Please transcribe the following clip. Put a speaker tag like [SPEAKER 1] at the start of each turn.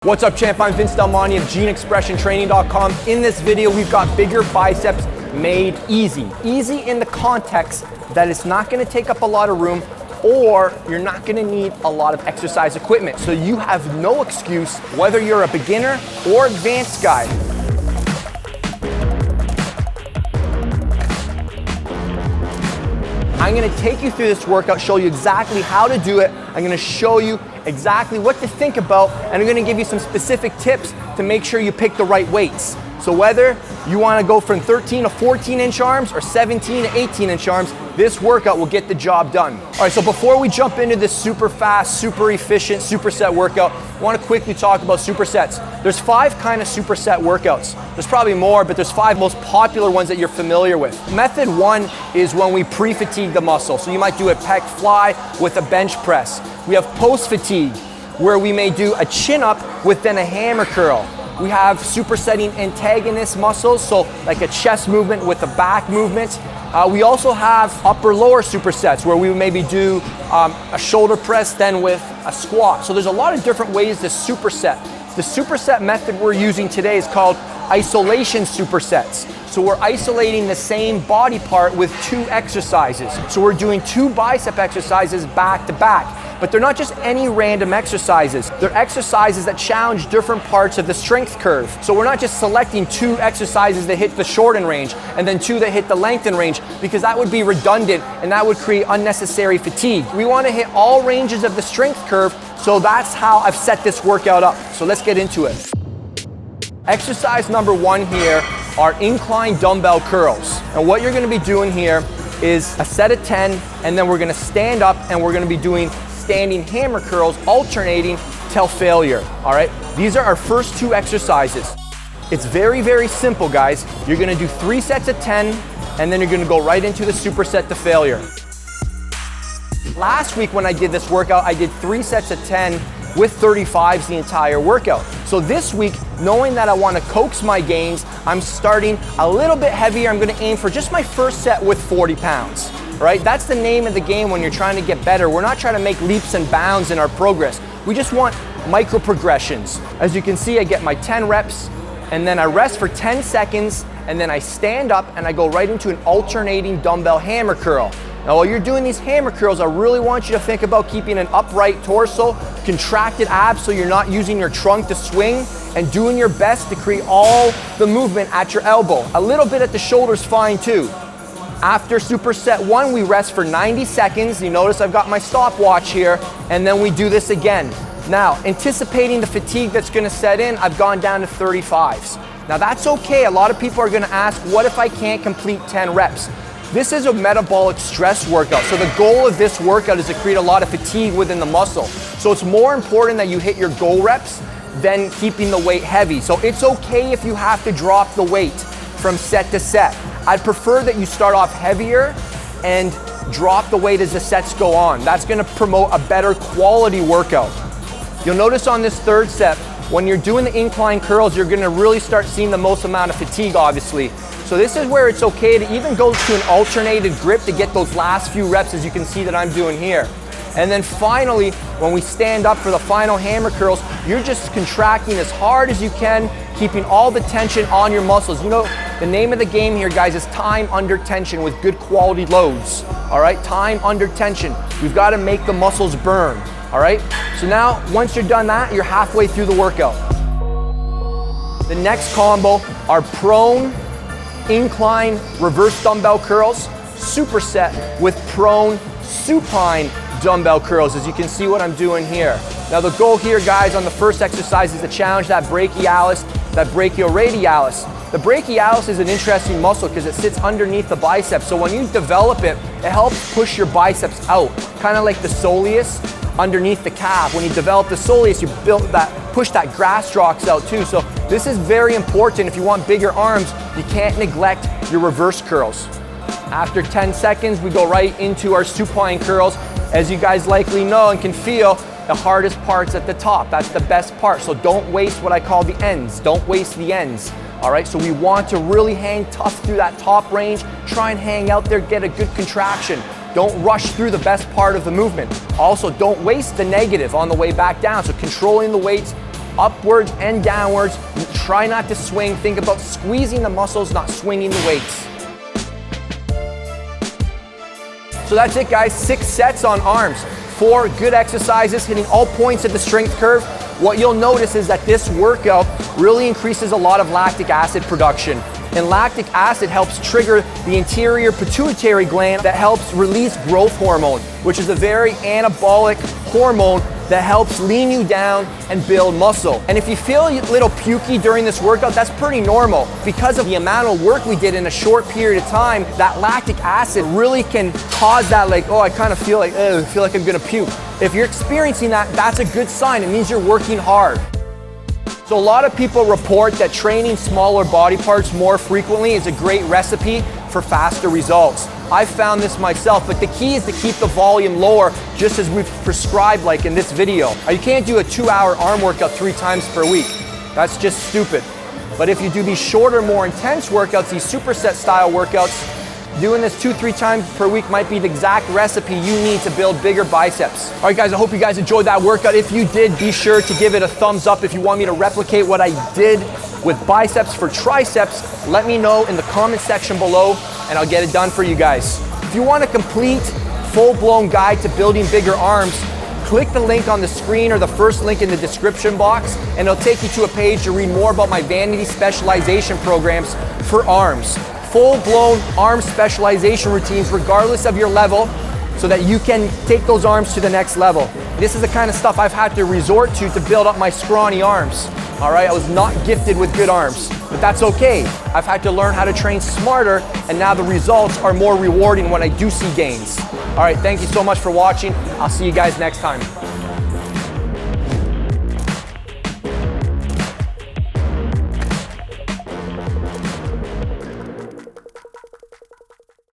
[SPEAKER 1] What's up, champ? I'm Vince Del Monte of GeneExpressionTraining.com. In this video, we've got bigger biceps made easy. Easy in the context that it's not gonna take up a lot of room or you're not gonna need a lot of exercise equipment. So you have no excuse whether you're a beginner or advanced guy. I'm gonna take you through this workout, show you exactly how to do it. I'm gonna show you exactly what to think about, and I'm gonna give you some specific tips to make sure you pick the right weights. So whether you wanna go from 13 to 14-inch arms or 17 to 18-inch arms, this workout will get the job done. All right, so before we jump into this super fast, super efficient superset workout, I wanna quickly talk about supersets. There's 5 kind of superset workouts. There's probably more, but there's 5 most popular ones that you're familiar with. Method 1 is when we pre-fatigue the muscle. So you might do a pec fly with a bench press. We have post-fatigue, where we may do a chin-up with then a hammer curl. We have supersetting antagonist muscles, so like a chest movement with a back movement. We also have upper-lower supersets, where we maybe do a shoulder press then with a squat. So there's a lot of different ways to superset. The superset method we're using today is called isolation supersets. So we're isolating the same body part with 2 exercises. So we're doing 2 bicep exercises back to back. But they're not just any random exercises. They're exercises that challenge different parts of the strength curve. So we're not just selecting 2 exercises that hit the shorten range and then 2 that hit the lengthen range, because that would be redundant and that would create unnecessary fatigue. We want to hit all ranges of the strength curve, so that's how I've set this workout up. So let's get into it. Exercise number 1 here are incline dumbbell curls. And what you're going to be doing here is a set of 10, and then we're going to stand up and we're going to be doing standing hammer curls, alternating till failure. All right, these are our first 2 exercises. It's very, very simple, guys. You're going to do 3 sets of 10, and then you're going to go right into the superset to failure. Last week when I did this workout, I did 3 sets of 10 with 35s the entire workout. So this week, knowing that I want to coax my gains, I'm starting a little bit heavier. I'm going to aim for just my first set with 40 pounds. Right? That's the name of the game when you're trying to get better. We're not trying to make leaps and bounds in our progress. We just want micro progressions. As you can see, I get my 10 reps, and then I rest for 10 seconds, and then I stand up and I go right into an alternating dumbbell hammer curl. Now, while you're doing these hammer curls, I really want you to think about keeping an upright torso, contracted abs so you're not using your trunk to swing, and doing your best to create all the movement at your elbow. A little bit at the shoulder's fine too. After superset 1, we rest for 90 seconds. You notice I've got my stopwatch here, and then we do this again. Now, anticipating the fatigue that's gonna set in, I've gone down to 35s. Now that's okay. A lot of people are gonna ask, what if I can't complete 10 reps? This is a metabolic stress workout. So the goal of this workout is to create a lot of fatigue within the muscle. So it's more important that you hit your goal reps than keeping the weight heavy. So it's okay if you have to drop the weight from set to set. I'd prefer that you start off heavier and drop the weight as the sets go on. That's gonna promote a better quality workout. You'll notice on this 3rd set, when you're doing the incline curls, you're gonna really start seeing the most amount of fatigue, obviously. So this is where it's okay to even go to an alternated grip to get those last few reps, as you can see that I'm doing here. And then finally, when we stand up for the final hammer curls, you're just contracting as hard as you can, keeping all the tension on your muscles. You know, the name of the game here, guys, is time under tension with good quality loads. All right, time under tension. We've got to make the muscles burn. All right, so now once you're done that, you're halfway through the workout. The next combo are prone, incline, reverse dumbbell curls, superset with prone, supine dumbbell curls, as you can see what I'm doing here. Now the goal here, guys, on the first exercise is to challenge that brachialis, that brachioradialis. The brachialis is an interesting muscle because it sits underneath the biceps. So when you develop it, it helps push your biceps out, kind of like the soleus underneath the calf. When you develop the soleus, you push that gastrocs out too. So this is very important. If you want bigger arms, you can't neglect your reverse curls. After 10 seconds, we go right into our supine curls. As you guys likely know and can feel, the hardest part's at the top. That's the best part. So don't waste what I call the ends. Don't waste the ends. All right, so we want to really hang tough through that top range. Try and hang out there, get a good contraction. Don't rush through the best part of the movement. Also, don't waste the negative on the way back down. So controlling the weights upwards and downwards. Try not to swing. Think about squeezing the muscles, not swinging the weights. So that's it, guys. 6 sets on arms. 4 good exercises, hitting all points of the strength curve. What you'll notice is that this workout really increases a lot of lactic acid production. And lactic acid helps trigger the anterior pituitary gland that helps release growth hormone, which is a very anabolic hormone that helps lean you down and build muscle. And if you feel a little pukey during this workout, that's pretty normal. Because of the amount of work we did in a short period of time, that lactic acid really can cause that, like, oh, I kind of feel like, I feel like I'm gonna puke. If you're experiencing that, that's a good sign. It means you're working hard. So a lot of people report that training smaller body parts more frequently is a great recipe for faster results. I've found this myself, but the key is to keep the volume lower, just as we've prescribed like in this video. You can't do a 2-hour arm workout 3 times per week. That's just stupid. But if you do these shorter, more intense workouts, these superset style workouts, doing this 2-3 times per week might be the exact recipe you need to build bigger biceps. All right, guys, I hope you guys enjoyed that workout. If you did, be sure to give it a thumbs up. If you want me to replicate what I did with biceps for triceps, let me know in the comment section below and I'll get it done for you guys. If you want a complete, full-blown guide to building bigger arms, click the link on the screen or the first link in the description box and it'll take you to a page to read more about my Vanity Specialization Programs for arms. Full-blown arm specialization routines regardless of your level so that you can take those arms to the next level. This is the kind of stuff I've had to resort to build up my scrawny arms. All right, I was not gifted with good arms, but that's okay. I've had to learn how to train smarter and now the results are more rewarding when I do see gains. All right, thank you so much for watching. I'll see you guys next time.